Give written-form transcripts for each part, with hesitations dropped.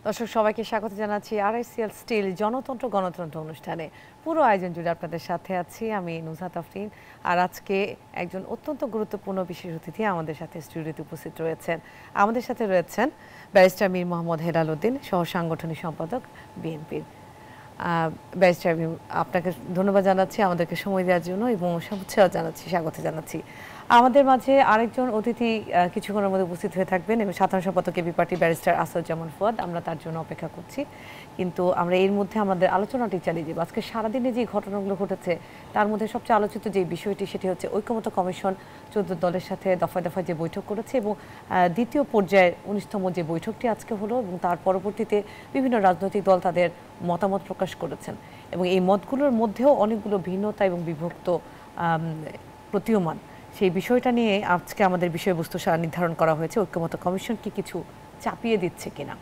দর্শক সবাইকে স্বাগত জানাচ্ছি আরআইসিএল স্টিল জনতন্ত্র গণতন্ত্র অনুষ্ঠানে। পুরো আয়োজন জুড়ে আপনাদের সাথে আছি আমি নুসরাত আফরিন। আর আজকে একজন অত্যন্ত গুরুত্বপূর্ণ বিশেষ অতিথি আমাদের সাথে স্টুডিওতে উপস্থিত রয়েছেন। আমাদের সাথে রয়েছেন ব্যারিস্টার মীর মোহাম্মদ হেলাল উদ্দিন, সহ সাংগঠনিক সম্পাদক বিএনপির। ব্যারিস্টার মীর, আপনাকে ধন্যবাদ জানাচ্ছি আমাদেরকে সময় দেওয়ার জন্য এবং শুভেচ্ছা জানাচ্ছি, স্বাগত জানাচ্ছি। আমাদের মাঝে আরেকজন অতিথি কিছুক্ষণের মধ্যে উপস্থিত হয়ে থাকবেন এবং সাধারণ সম্পাদক AB party barrister Asaduzzaman Fuad, আমরা তার জন্য অপেক্ষা করছি। কিন্তু আমরা এর মধ্যে আমাদের আলোচনাটি চালিয়ে যাব। আজকে সারাদিনে যে ঘটনাগুলো ঘটেছে তার মধ্যে সবচেয়ে আলোচিত যে বিষয়টি সেটি হচ্ছে ঐক্যমত্য কমিশন 14 দলের সাথে দফায় দফায় যে বৈঠক করেছে এবং দ্বিতীয় পর্যায়ের 19তম যে বৈঠকটি আজকে হলো এবং তার পরবর্তীতে বিভিন্ন রাজনৈতিক দল তাদের মতামত প্রকাশ করেছেন এবং এই মতগুলোর মধ্যেও অনেকগুলো ভিন্নতা এবং বিভক্ত প্রতীয়মান। সেই বিষয়টা নিয়ে আজকে আমাদের বিষয়বস্তু নির্ধারণ করা হয়েছে, ঐক্যমত্য কমিশন কি কিছু চাপিয়ে দিচ্ছে কিনা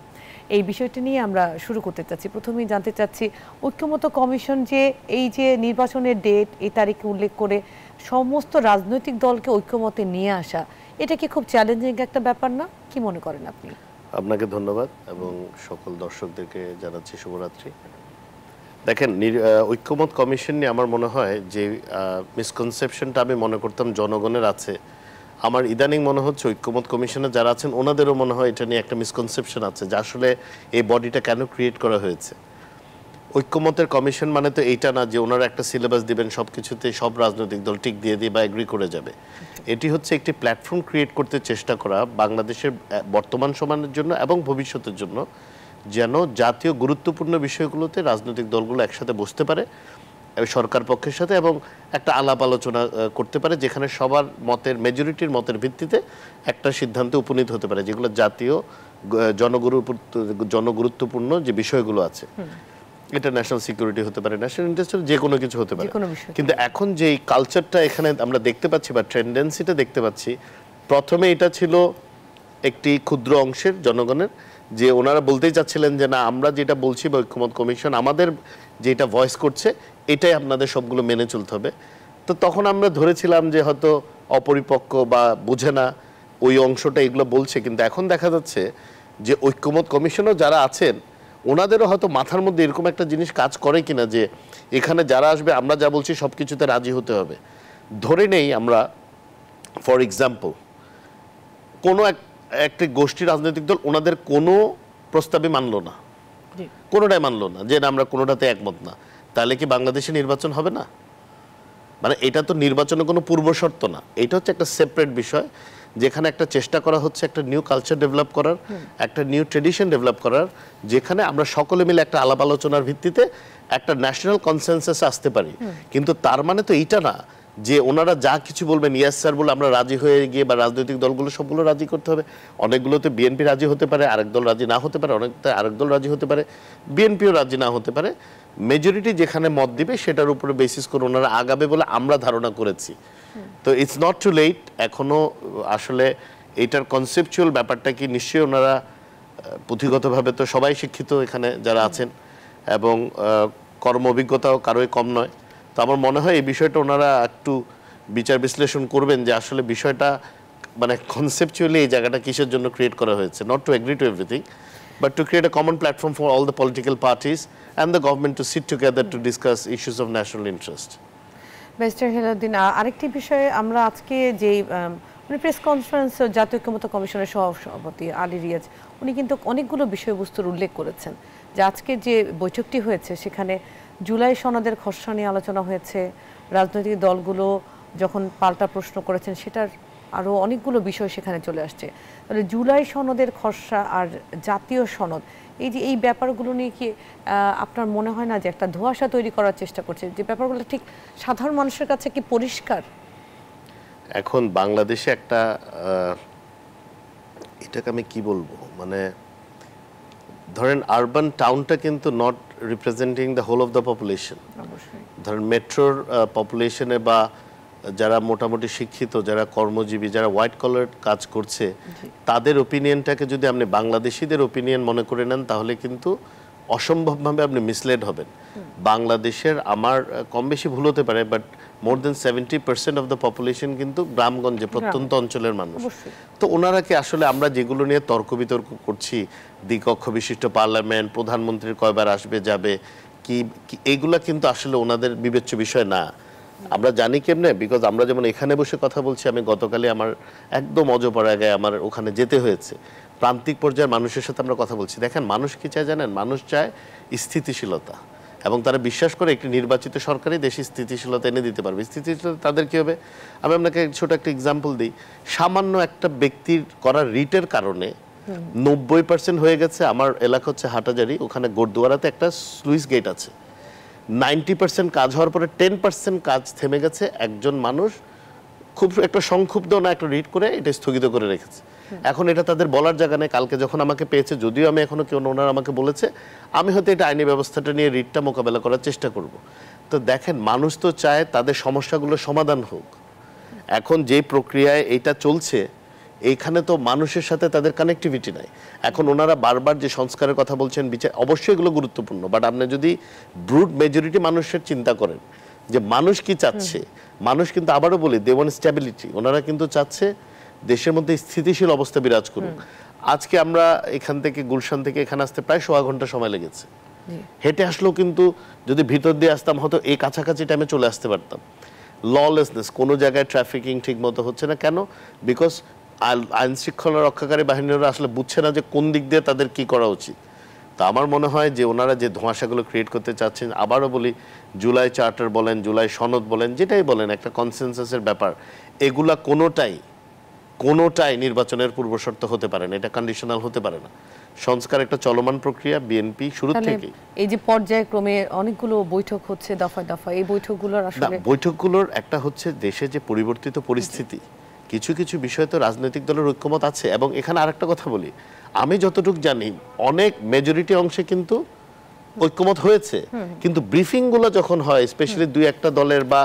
এই বিষয়টি নিয়ে আমরা শুরু করতে চাচ্ছি। প্রথমেই জানতে চাচ্ছি, ঐক্যমত্য কমিশন যে এই যে নির্বাচনের ডেট এই তারিখে উল্লেখ করে সমস্ত রাজনৈতিক দলকে ঐক্যমতে নিয়ে আসা, এটা কি খুব চ্যালেঞ্জিং একটা ব্যাপার না? কি মনে করেন আপনি? আপনাকে ধন্যবাদ এবং সকল দর্শকদেরকে জানাচ্ছি শুভরাত্রি। দেখেন, ঐক্যমত কমিশন নিয়ে আমার মনে হয় যে মিসকনসেপশনটা আমি মনে করতাম জনগণের আছে, আমার ইদানিং মনে হচ্ছে ঐক্যমত কমিশনে যারা আছেন ওনাদেরও মনে হয় এটা নিয়ে একটা মিসকনসেপশন আছে যে আসলে এই বডিটা কেন ক্রিয়েট করা হয়েছে। ঐক্যমতের কমিশন মানে তো এইটা না যে ওনারা একটা সিলেবাস দিবেন, সব কিছুতে সব রাজনৈতিক দল টিক দিয়ে দিয়ে বা এগ্রি করে যাবে। এটি হচ্ছে একটি প্ল্যাটফর্ম ক্রিয়েট করতে চেষ্টা করা বাংলাদেশের বর্তমান সময়ের জন্য এবং ভবিষ্যতের জন্য, যেন জাতীয় গুরুত্বপূর্ণ বিষয়গুলোতে রাজনৈতিক দলগুলো একসাথে বসতে পারে সরকার পক্ষের সাথে এবং একটা আলাপ আলোচনা করতে পারে, যেখানে সবার মতের মেজরিটির মতের ভিত্তিতে একটা সিদ্ধান্তে উপনীত হতে পারে, যেগুলো জাতীয় জনগুরুত্বপূর্ণ যে বিষয়গুলো আছে। এটা ন্যাশনাল সিকিউরিটি হতে পারে, ন্যাশনাল ইন্টারেস্টের যে কোনো কিছু হতে পারে। কিন্তু এখন যে কালচারটা এখানে আমরা দেখতে পাচ্ছি বা টেন্ডেন্সিটা দেখতে পাচ্ছি, প্রথমে এটা ছিল একটি ক্ষুদ্র অংশের জনগণের, যে ওনারা বলতেই চাচ্ছিলেন যে না, আমরা যেটা বলছি বা ঐক্যমত কমিশন আমাদের যেটা ভয়েস করছে এটাই আপনাদের সবগুলো মেনে চলতে হবে। তো তখন আমরা ধরেছিলাম যে হয়তো অপরিপক্ক বা বুঝে না ওই অংশটা এগুলো বলছে, কিন্তু এখন দেখা যাচ্ছে যে ঐক্যমত কমিশনও যারা আছেন ওনাদেরও হয়তো মাথার মধ্যে এরকম একটা জিনিস কাজ করে কিনা যে এখানে যারা আসবে আমরা যা বলছি সব কিছুতে রাজি হতে হবে। ধরে নেই আমরা ফর এক্সাম্পল কোনো একটি গোষ্ঠী রাজনৈতিক দল ওনাদের কোনো প্রস্তাবই মানলো না, কোনোটাই মানলো না, যে আমরা কোনোটাতে একমত না, তাহলে কি বাংলাদেশে নির্বাচন হবে না? মানে এটা তো নির্বাচনের কোনো পূর্ব শর্ত না, এটা হচ্ছে একটা সেপারেট বিষয়, যেখানে একটা চেষ্টা করা হচ্ছে একটা নিউ কালচার ডেভেলপ করার, একটা নিউ ট্রেডিশন ডেভেলপ করার, যেখানে আমরা সকলে মিলে একটা আলাপ আলোচনার ভিত্তিতে একটা ন্যাশনাল কনসেনসাসে আসতে পারি। কিন্তু তার মানে তো এইটা না যে ওনারা যা কিছু বলবেন ইয়েস স্যার বলে আমরা রাজি হয়ে গিয়ে, বা রাজনৈতিক দলগুলো সবগুলো রাজি করতে হবে। অনেকগুলোতে বিএনপি রাজি হতে পারে, আরেক দল রাজি না হতে পারে, অনেকটা আরেক দল রাজি হতে পারে, বিএনপিও রাজি না হতে পারে। মেজরিটি যেখানে মত দিবে সেটার উপরে বেসিস করে ওনারা আগাবে বলে আমরা ধারণা করেছি। তো ইটস নট টু লেট, এখনো আসলে এইটার কনসেপচুয়াল ব্যাপারটা কি নিশ্চয়ই ওনারা পুঁথিগতভাবে তো সবাই শিক্ষিত এখানে যারা আছেন এবং কর্ম অভিজ্ঞতাও কারোই কম নয়। তো আমার মনে হয় এই বিষয়টা ওনারা একটু বিচার বিশ্লেষণ করবেন যে আসলে বিষয়টা মানে কনসেপচুয়ালি এই জায়গাটা কিসের জন্য ক্রিয়েট করা হয়েছে, not to agree to everything but to create a common platform for all the political parties and the government to sit together to discuss issues of national interest. Mister Helaluddin, আরেকটি বিষয়ে আমরা আজকে যে প্রেস কনফারেন্স জাতীয় ঐক্যমত্য কমিশনের সভাপতি আলী রিয়াজ উনি কিন্তু অনেকগুলো বিষয়বস্তুর উল্লেখ করেছেন যে আজকে যে বৈঠকটি হয়েছে সেখানে জুলাই সনদের খসড়া নিয়ে আলোচনা হয়েছে, রাজনৈতিক দলগুলো যখন পাল্টা প্রশ্ন করেছেন সেটার আরও অনেকগুলো বিষয় সেখানে চলে আসছে। তাহলে জুলাই সনদের খসড়া আর জাতীয় সনদ, এই যে এই ব্যাপারগুলো নিয়ে কি আপনার মনে হয় না যে একটা ধোঁয়াশা তৈরি করার চেষ্টা করছে, যে ব্যাপারগুলো ঠিক সাধারণ মানুষের কাছে কি পরিষ্কার? এখন বাংলাদেশে একটা এটাকে আমি কি বলবো, মানে ধরেন আরবান টাউনটা কিন্তু not representing the whole of the population. ধরেন মেট্রোর পপুলেশনে বা যারা মোটামুটি শিক্ষিত, যারা কর্মজীবী, যারা হোয়াইট কলার কাজ করছে, তাদের ওপিনিয়নটাকে যদি আপনি বাংলাদেশিদের ওপিনিয়ন মনে করে নেন তাহলে কিন্তু অসম্ভবভাবে আপনি মিসলেড হবেন। বাংলাদেশের, আমার কম বেশি ভুল হতে পারে, but more than 70% of the population কিন্তু গ্রামগঞ্জে প্রত্যন্ত অঞ্চলের মানুষ। তো ওনারা কি আসলে আমরা যেগুলো নিয়ে তর্ক বিতর্ক করছি, দ্বিকক্ষ বিশিষ্ট পার্লামেন্ট, প্রধানমন্ত্রীর কয়বার আসবে যাবে কি, এইগুলা কিন্তু আসলে ওনাদের বিবেচ্য বিষয় না। আমরা জানি কেমনে, বিকজ আমরা যেমন এখানে বসে কথা বলছি, আমি গতকালই আমার একদম অজপাড়াগায় আমার ওখানে যেতে হয়েছে, প্রান্তিক পর্যায়ের মানুষের সাথে আমরা কথা বলছি। দেখেন মানুষ কি চায় জানেন? মানুষ চায় স্থিতিশীলতা, এবং তারা বিশ্বাস করে একটি নির্বাচিত সরকারই দেশে স্থিতিশীলতা এনে দিতে পারবে। স্থিতিশীলতা তাদের কি হবে? আমি আপনাকে ছোট একটা এক্সাম্পল দিই। সামান্য একটা ব্যক্তির করা রিটের কারণে 90% হয়ে গেছে। আমার এলাকা হচ্ছে হাটাজারি, ওখানে গোরদুয়ারাতে একটা স্লুইস গেট আছে। 90% কাজ হওয়ার পরে 10% কাজ থেমে গেছে। একজন মানুষ খুব একটা সংক্ষুব্ধ না একটা রিট করে এটা স্থগিত করে রেখেছে। এখন এটা তাদের বলার জায়গা নেই। কালকে যখন আমাকে পেয়েছে, যদিও আমি এখনো কেউ ওনারা আমাকে বলেছে, আমি হয়তো এটা আইনি ব্যবস্থাটা নিয়ে রিটটা মোকাবেলা করার চেষ্টা করব। তো দেখেন মানুষ তো চায় তাদের সমস্যাগুলো সমাধান হোক। এখন যে প্রক্রিয়ায় এটা চলছে, এইখানে তো মানুষের সাথে তাদের কানেক্টিভিটি নাই। এখন ওনারা বারবার যে সংস্কারের কথা বলছেন, বিচার, অবশ্যই এগুলো গুরুত্বপূর্ণ, বাট আপনি যদি ব্রুড মেজরিটি মানুষের চিন্তা করেন যে মানুষ কি চাচ্ছে, মানুষ কিন্তু আবারও বলি দে ওয়ান্ট স্ট্যাবিলিটি। ওনারা কিন্তু চাচ্ছে দেশের মধ্যে স্থিতিশীল অবস্থা বিরাজ করুক। আজকে আমরা এখান থেকে গুলশান থেকে এখানে আসতে প্রায় 1.5 ঘন্টা সময় লেগেছে। হেঁটে আসলেও কিন্তু যদি ভিতর দিয়ে আসতাম হয়তো এই কাছাকাছি টাইমে চলে আসতে পারতাম। ললেসনেস, কোনো জায়গায় ট্রাফিকিং ঠিক মতো হচ্ছে না। কেন? বিকজ আইন শৃঙ্খলা রক্ষাকারী বাহিনীরা আসলে বুঝছে না যে কোন দিক দিয়ে তাদের কি করা উচিত। তো আমার মনে হয় যে ওনারা যে ধোঁয়াশাগুলো ক্রিয়েট করতে চাচ্ছেন, আবারও বলি জুলাই চার্টার বলেন, জুলাই সনদ বলেন, যেটাই বলেন, একটা কনসেনসাসের ব্যাপার, এগুলা কোনোটাই নির্বাচনের পূর্বশর্ত হতে পারে না। এটা কন্ডিশনাল হতে পারে না। সংস্কার একটা চলমান প্রক্রিয়া, বিএনপি শুরু থেকে এই যে পর্যায়ক্রমে অনেকগুলো বৈঠক হচ্ছে দফায় দফায়, এই বৈঠকগুলোর আসলে বৈঠকগুলোর একটা হচ্ছে দেশে যে পরিবর্তিত পরিস্থিতি, কিছু কিছু বিষয় তো রাজনৈতিক দলের ঐক্যমত আছে। এবং এখানে আরেকটা কথা বলি, আমি যতটুকু জানি অনেক মেজরিটি অংশে কিন্তু ঐক্যমত হয়েছে, কিন্তু ব্রিফিং গুলো যখন হয় স্পেশালি দুই একটা দলের বা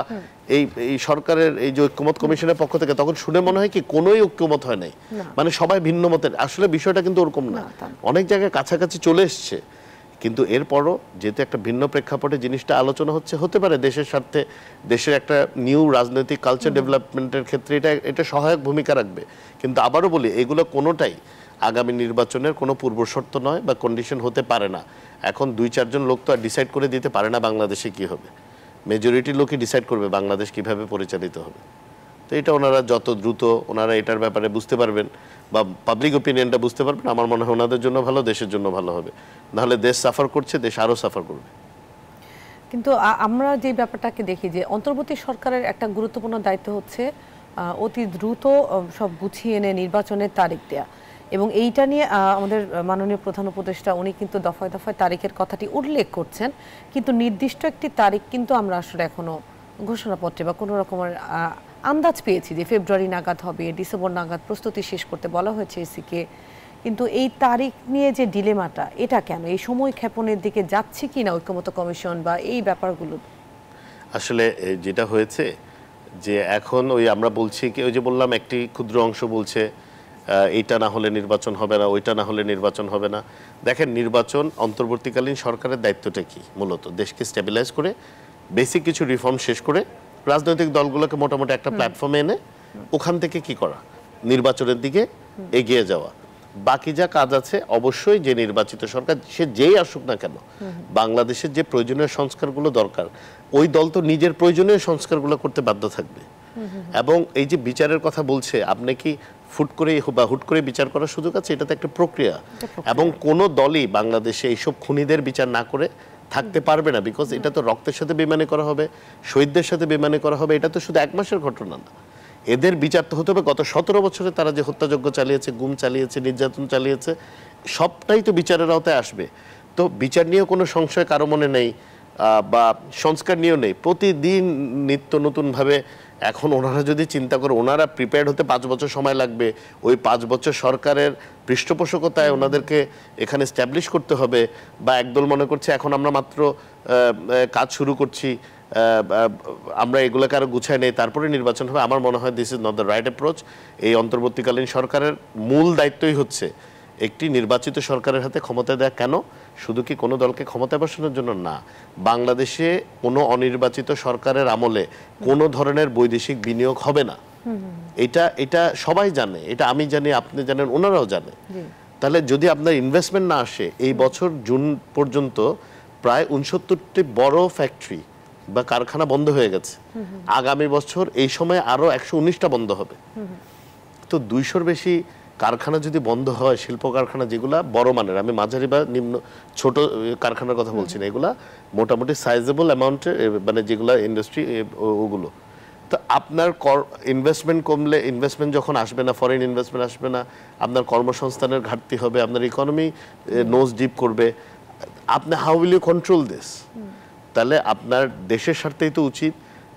এই সরকারের এই যে ঐক্যমত কমিশনের পক্ষ থেকে, তখন শুনে মনে হয় কি কোনোই ঐক্যমত হয় নাই, মানে সবাই ভিন্ন মতের। আসলে বিষয়টা কিন্তু ওরকম না, অনেক জায়গায় কাছাকাছি চলে এসছে। কিন্তু এরপরও যেহেতু একটা ভিন্ন প্রেক্ষাপটে জিনিসটা আলোচনা হচ্ছে, হতে পারে দেশের স্বার্থে, দেশের একটা নিউ রাজনৈতিক কালচার ডেভেলপমেন্টের ক্ষেত্রে এটা সহায়ক ভূমিকা রাখবে। কিন্তু আবারও বলি এগুলো কোনোটাই আগামী নির্বাচনের কোনো পূর্বশর্ত নয় বা কন্ডিশন হতে পারে না। এখন 2-4 জন লোক তো আর ডিসাইড করে দিতে পারে না বাংলাদেশে কি হবে। মেজরিটি লোকই ডিসাইড করবে বাংলাদেশ কিভাবে পরিচালিত হবে। তো এটা ওনারা যত দ্রুত ওনারা এটার ব্যাপারে বুঝতে পারবেন বা পাবলিক ওপিনিয়নটা বুঝতে পারবেন, আমার মনে হয় ওনাদের জন্য ভালো, দেশের জন্য ভালো হবে। নাহলে দেশ সাফার করছে, দেশ আরও সাফার করবে। কিন্তু আমরা যে ব্যাপারটাকে দেখি যে অন্তর্বর্তী সরকারের একটা গুরুত্বপূর্ণ দায়িত্ব হচ্ছে অতি দ্রুত সব গুছিয়ে এনে নির্বাচনের তারিখ দেয়া, এবং এইটা নিয়ে আমাদের মাননীয় প্রধান উপদেষ্টা উনি কিন্তু দফায় দফায় তারিখের কথাটি উল্লেখ করছেন, কিন্তু নির্দিষ্ট একটি তারিখ কিন্তু আমরা আসলে এখনো ঘোষণাপত্রে বা কোনো রকমের আন্দাজ পেয়েছি যে ফেব্রুয়ারি নাগাদ হবে, ডিসেম্বর নাগাদ প্রস্তুতি শেষ করতে বলা হয়েছে এসিকে। কিন্তু এই তারিখ নিয়ে যে ডিলেমাটা, এটা কেন? এই সময় ক্ষেপণের দিকে যাচ্ছে কি না ঐক্যমত্য কমিশন বা এই ব্যাপারগুলো? আসলে যেটা হয়েছে যে এখন ওই আমরা বলছি কি, ওই যে বললাম একটি ক্ষুদ্র অংশ বলছে এইটা না হলে নির্বাচন হবে না, ওইটা না হলে নির্বাচন হবে না। দেখেন নির্বাচন অন্তর্বর্তীকালীন সরকারের দায়িত্বটা কি? মূলত দেশকে স্টেবিলাইজ করে বেসিক কিছু রিফর্ম শেষ করে রাজনৈতিক দলগুলোকে মোটামুটি একটা প্ল্যাটফর্মে এনে ওখান থেকে কি করা, নির্বাচনের দিকে এগিয়ে যাওয়া। বাকি যা কাজ আছে অবশ্যই যে নির্বাচিত সরকার সে যেই আসুক না কেন, বাংলাদেশের যে প্রয়োজনীয় সংস্কারগুলো দরকার, ওই দল তো নিজের প্রয়োজনীয় সংস্কারগুলো করতে বাধ্য থাকবে। এবং এই যে বিচারের কথা বলছে, আপনি কি হুট করে বিচার করার সুযোগ আছে? এটা তো একটা প্রক্রিয়া, এবং কোনো দলই বাংলাদেশে এইসব খুনিদের বিচার না করে থাকতে পারবে না। বিকজ এটা তো রক্তের সাথে বেইমানি করা হবে, শহীদদের সাথে বেইমানি করা হবে। এটা তো শুধু 1 মাসের ঘটনা না, এদের বিচার তো হতে হবে গত 17 বছরে তারা যে হত্যাযজ্ঞ চালিয়েছে, গুম চালিয়েছে, নির্যাতন চালিয়েছে, সবটাই তো বিচারের আওতায় আসবে। তো বিচার নিয়ে কোনো সংশয় কারো মনে নেই, বা সংস্কার নিয়েও নেই। প্রতিদিন নিত্য নতুনভাবে এখন ওনারা যদি চিন্তা করে, ওনারা প্রিপেয়ার্ড হতে 5 বছর সময় লাগবে। ওই 5 বছর সরকারের পৃষ্ঠপোষকতায় ওনাদেরকে এখানে স্ট্যাবলিশ করতে হবে। বা একদল মনে করছে এখন আমরা মাত্র কাজ শুরু করছি, আমরা এগুলোকে আরো গুছাই নেই, তারপরে নির্বাচন হবে। আমার মনে হয় this is not the right approach. এই অন্তর্বর্তীকালীন সরকারের মূল দায়িত্বই হচ্ছে একটি নির্বাচিত সরকারের হাতে ক্ষমতা দেয়া কেন? শুধু কি কোনো দলকে ক্ষমতায় বসানোর জন্য না, বাংলাদেশে কোনো অনির্বাচিত সরকারের আমলে কোনো ধরনের বৈদেশিক বিনিয়োগ হবে না। এটা সবাই জানে, এটা আমি জানি, আপনি জানেন, ওনারাও জানে। তাহলে যদি আপনার ইনভেস্টমেন্ট না আসে, এই বছর জুন পর্যন্ত প্রায় 69টি বড় ফ্যাক্টরি বা কারখানা বন্ধ হয়ে গেছে। আগামী বছর এই সময় আরো 119টা বন্ধ হবে। তো 200-র বেশি কারখানা যদি বন্ধ হয়, শিল্প কারখানা যেগুলা বড় মানের, আমি মাঝারি বা নিম্ন ছোট কারখানার কথা বলছি না, এগুলা মোটামুটি সাইজেবল অ্যামাউন্টের, মানে যেগুলা ইন্ডাস্ট্রি ওগুলো। তো আপনার ইনভেস্টমেন্ট কমলে, ইনভেস্টমেন্ট যখন আসবে না, ফরেন ইনভেস্টমেন্ট আসবে না, আপনার কর্মসংস্থানের ঘাটতি হবে, আপনার ইকোনমি নোজ ডিপ করবে, আপনি how will you control this? তাহলে আপনার দেশের স্বার্থেই তো উচিত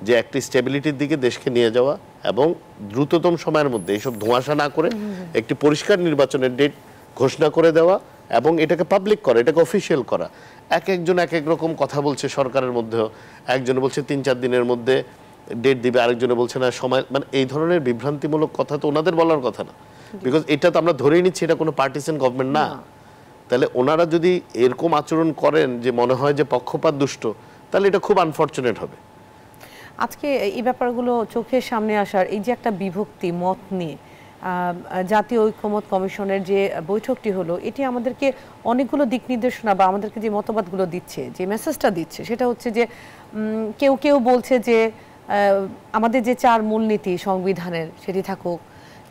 যে একটি স্টেবিলিটির দিকে দেশকে নিয়ে যাওয়া এবং দ্রুততম সময়ের মধ্যে এইসব ধোঁয়াশা না করে একটি পরিষ্কার নির্বাচনের ডেট ঘোষণা করে দেওয়া এবং এটাকে পাবলিক করা, এটাকে অফিসিয়াল করা। একজন এক এক রকম কথা বলছে সরকারের মধ্যেও, একজনে বলছে 3-4 দিনের মধ্যে ডেট দিবে, আরেকজনে বলছে না সময়, মানে এই ধরনের বিভ্রান্তিমূলক কথা তো ওনাদের বলার কথা না, বিকজ এটা তো আমরা ধরেই নিচ্ছি এটা কোনো পার্টিসান গভর্নমেন্ট না। তাহলে ওনারা যদি এরকম আচরণ করেন যে মনে হয় যে পক্ষপাত দুষ্ট, তাহলে এটা খুব আনফরচুনেট হবে। আজকে এই ব্যাপারগুলো চোখের সামনে আসার, এই যে একটা বিভক্তি মত নিয়ে জাতীয় ঐক্যমত কমিশনের যে বৈঠকটি হলো, এটি আমাদেরকে অনেকগুলো দিক নির্দেশনা বা আমাদেরকে যে মতবাদগুলো দিচ্ছে, যে মেসেজটা দিচ্ছে, সেটা হচ্ছে যে কেউ কেউ বলছে যে আমাদের যে 4 মূলনীতি সংবিধানের সেটি থাকুক,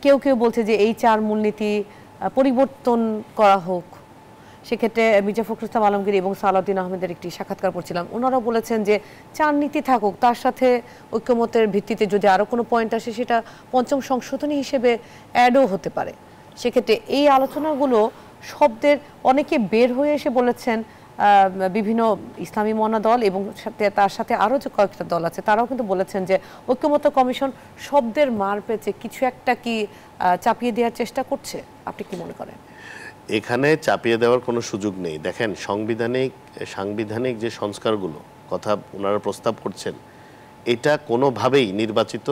কেউ কেউ বলছে যে এই 4 মূলনীতি পরিবর্তন করা হোক। সেক্ষেত্রে মির্জা ফখরুল ইসলাম আলমগীর এবং সালাউদ্দিন আহমেদের একটি সাক্ষাৎকার পড়ছিলাম, ওনারা বলেছেন যে 4 নীতি থাকুক, তার সাথে ঐক্যমতের ভিত্তিতে যদি আরও কোনো পয়েন্ট আসে সেটা 5ম সংশোধনী হিসেবে অ্যাডও হতে পারে। সেক্ষেত্রে এই আলোচনাগুলো শব্দের অনেকে বের হয়ে এসে বলেছেন, বিভিন্ন ইসলামী মনা দল এবং তার সাথে আরও যে কয়েকটা দল আছে তারাও কিন্তু বলেছেন যে ঐক্যমত্য কমিশন শব্দের মার পেঁচে কিছু একটা কি চাপিয়ে দেওয়ার চেষ্টা করছে। আপনি কি মনে করেন? এখানে চাপিয়ে দেওয়ার কোনো সুযোগ নেই। দেখেন, সাংবিধানিক যে সংস্কারগুলো কথা ওনারা প্রস্তাব করছেন, এটা কোনোভাবেই নির্বাচিত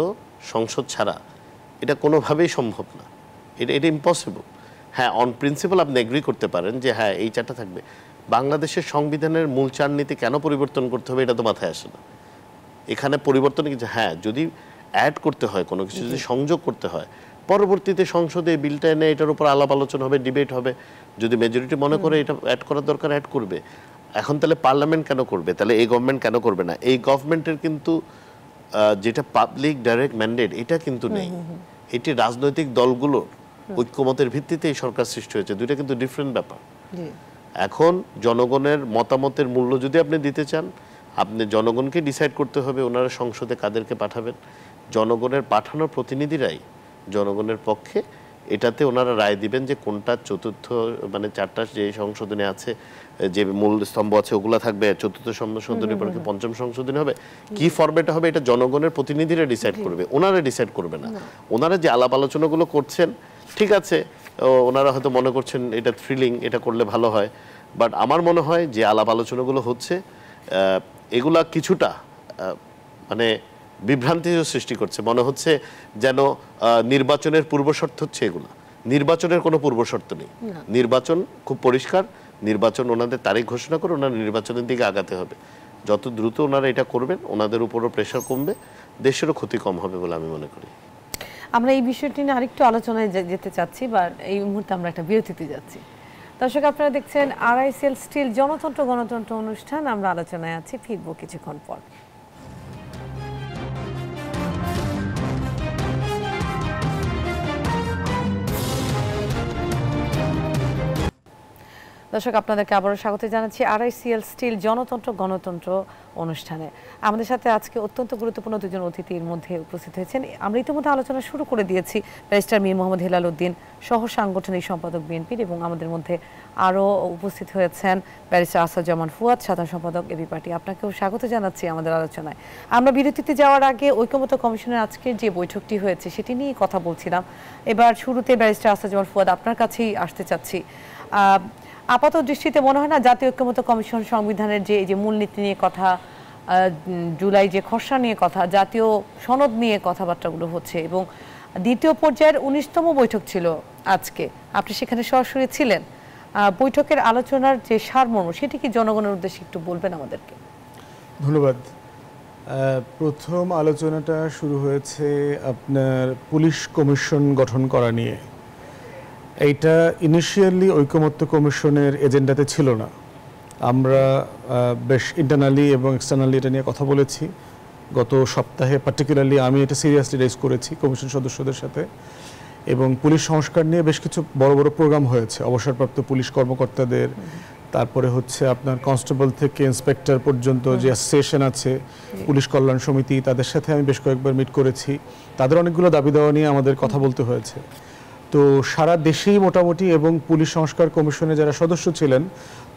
সংসদ ছাড়া এটা কোনোভাবেই সম্ভব না, এটা ইম্পসিবল। হ্যাঁ, অন প্রিন্সিপাল আপনি এগ্রি করতে পারেন যে হ্যাঁ এই 4টা থাকবে। বাংলাদেশের সংবিধানের মূল 4 নীতি কেন পরিবর্তন করতে হবে এটা তো মাথায় আসে না। এখানে পরিবর্তন কিছু, হ্যাঁ যদি অ্যাড করতে হয়, কোনো কিছু যদি সংযোগ করতে হয়, পরবর্তীতে সংসদে এই বিলটা এনে এটার উপর আলাপ আলোচনা হবে, ডিবেট হবে, যদি মেজরিটি মনে করে এটা অ্যাড করার দরকার অ্যাড করবে। এখন তাহলে পার্লামেন্ট কেন করবে? তাহলে এই গভর্নমেন্ট কেন করবে না? এই গভর্নমেন্টের কিন্তু যেটা পাবলিক ডাইরেক্ট ম্যান্ডেট, এটা কিন্তু নেই। এটি রাজনৈতিক দলগুলোর ঐক্যমতের ভিত্তিতে এই সরকার সৃষ্টি হয়েছে, দুইটা কিন্তু ডিফারেন্ট ব্যাপার। এখন জনগণের মতামতের মূল্য যদি আপনি দিতে চান, আপনি জনগণকে ডিসাইড করতে হবে ওনারা সংসদে কাদেরকে পাঠাবেন। জনগণের পাঠানো প্রতিনিধিরাই জনগণের পক্ষে, এটাতে ওনারা রায় দিবেন যে কোনটা চতুর্থ, মানে 4টা যে সংশোধনী আছে, যে মূল স্তম্ভ আছে ওগুলা থাকবে, চতুর্থ সংশোধনীর পর 5ম সংশোধনী হবে, কি ফরম্যাটে হবে এটা জনগণের প্রতিনিধিরা ডিসাইড করবে, ওনারা ডিসাইড করবে না। ওনারা যে আলাপ আলোচনাগুলো করছেন ঠিক আছে, ওনারা হয়তো মনে করছেন এটা থ্রিলিং, এটা করলে ভালো হয়, বাট আমার মনে হয় যে আলাপ আলোচনাগুলো হচ্ছে এগুলা কিছুটা মানে বিভ্রান্তিও সৃষ্টি করছে। মনে হচ্ছে যেন নির্বাচনের পূর্বশর্ত হচ্ছে এগুলা। নির্বাচনের কোনো পূর্বশর্ত নেই, নির্বাচন খুব পরিষ্কার, নির্বাচন ওনাদের তারিখ ঘোষণা করে ওনার নির্বাচনের দিকে আগাতে হবে। যত দ্রুত ওনারা এটা করবেন, ওনাদের উপরও প্রেশার কমবে, দেশেরও ক্ষতি কম হবে বলে আমি মনে করি। আমরা এই বিষয়টি নিয়ে আরেকটু আলোচনায় যেতে চাচ্ছি, বা এই মুহূর্তে আমরা একটা বিরতিতে যাচ্ছি। দর্শক, আপনারা দেখছেন RICL স্টিল গণতন্ত্র অনুষ্ঠান। আমরা আলোচনায় আছি, ফিরবো কিছুক্ষণ পর। দর্শক, আপনাদেরকে আবারও স্বাগত জানাচ্ছি RICL স্টিল গণতন্ত্র অনুষ্ঠানে। আমাদের সাথে আজকে অত্যন্ত গুরুত্বপূর্ণ দুজন অতিথির মধ্যে উপস্থিত হয়েছেন। আমরা ইতিমধ্যে আলোচনা শুরু করে দিয়েছি ব্যারিস্টার মীর মোহাম্মদ হেলাল উদ্দিন, সহ সাংগঠনিক সম্পাদক বিএনপির, এবং আমাদের মধ্যে আরও উপস্থিত হয়েছেন ব্যারিস্টার আসাদুজ্জামান ফুয়াদ, সাধারণ সম্পাদক এবি পার্টি। আপনাকেও স্বাগত জানাচ্ছি আমাদের আলোচনায়। আমরা বিরতিতে যাওয়ার আগে ঐক্যমত্য কমিশনের আজকের যে বৈঠকটি হয়েছে সেটি নিয়ে কথা বলছিলাম। এবার শুরুতে ব্যারিস্টার আসাদুজ্জামান ফুয়াদ, আপনার কাছেই আসতে চাচ্ছি। আপাত দৃষ্টিতে মনে হয় না জাতীয় ঐক্যমত্য কমিশন সংবিধানের যে মূলনীতি নিয়ে কথা, জুলাই যে খসড়া নিয়ে কথা, জাতীয় সনদ নিয়ে কথাবার্তাগুলো হচ্ছে, এবং দ্বিতীয় পর্যায়ের 19তম বৈঠক ছিল আজকে, আপনি সেখানে সরাসরি ছিলেন। বৈঠকের আলোচনার যে সারমর্ম সেটি কি জনগণের উদ্দেশ্যে একটু বলবেন আমাদেরকে? ধন্যবাদ। প্রথম আলোচনাটা শুরু হয়েছে আপনার পুলিশ কমিশন গঠন করা নিয়ে। এইটা ইনিশিয়ালি ঐকমত্য কমিশনের এজেন্ডাতে ছিল না। আমরা বেশ ইন্টারনালি এবং এক্সটার্নালি এটা নিয়ে কথা বলেছি। গত সপ্তাহে পার্টিকুলারলি আমি এটা সিরিয়াসলি রেজ করেছি কমিশন সদস্যদের সাথে, এবং পুলিশ সংস্কার নিয়ে বেশ কিছু বড় বড় প্রোগ্রাম হয়েছে অবসরপ্রাপ্ত পুলিশ কর্মকর্তাদের, তারপরে হচ্ছে আপনার কনস্টেবল থেকে ইন্সপেক্টর পর্যন্ত যে অ্যাসোসিয়েশন আছে, পুলিশ কল্যাণ সমিতি, তাদের সাথে আমি বেশ কয়েকবার মিট করেছি। তাদের অনেকগুলো দাবি দেওয়া নিয়ে আমাদের কথা বলতে হয়েছে। তো সারা দেশেই মোটামুটি, এবং পুলিশ সংস্কার কমিশনে যারা সদস্য ছিলেন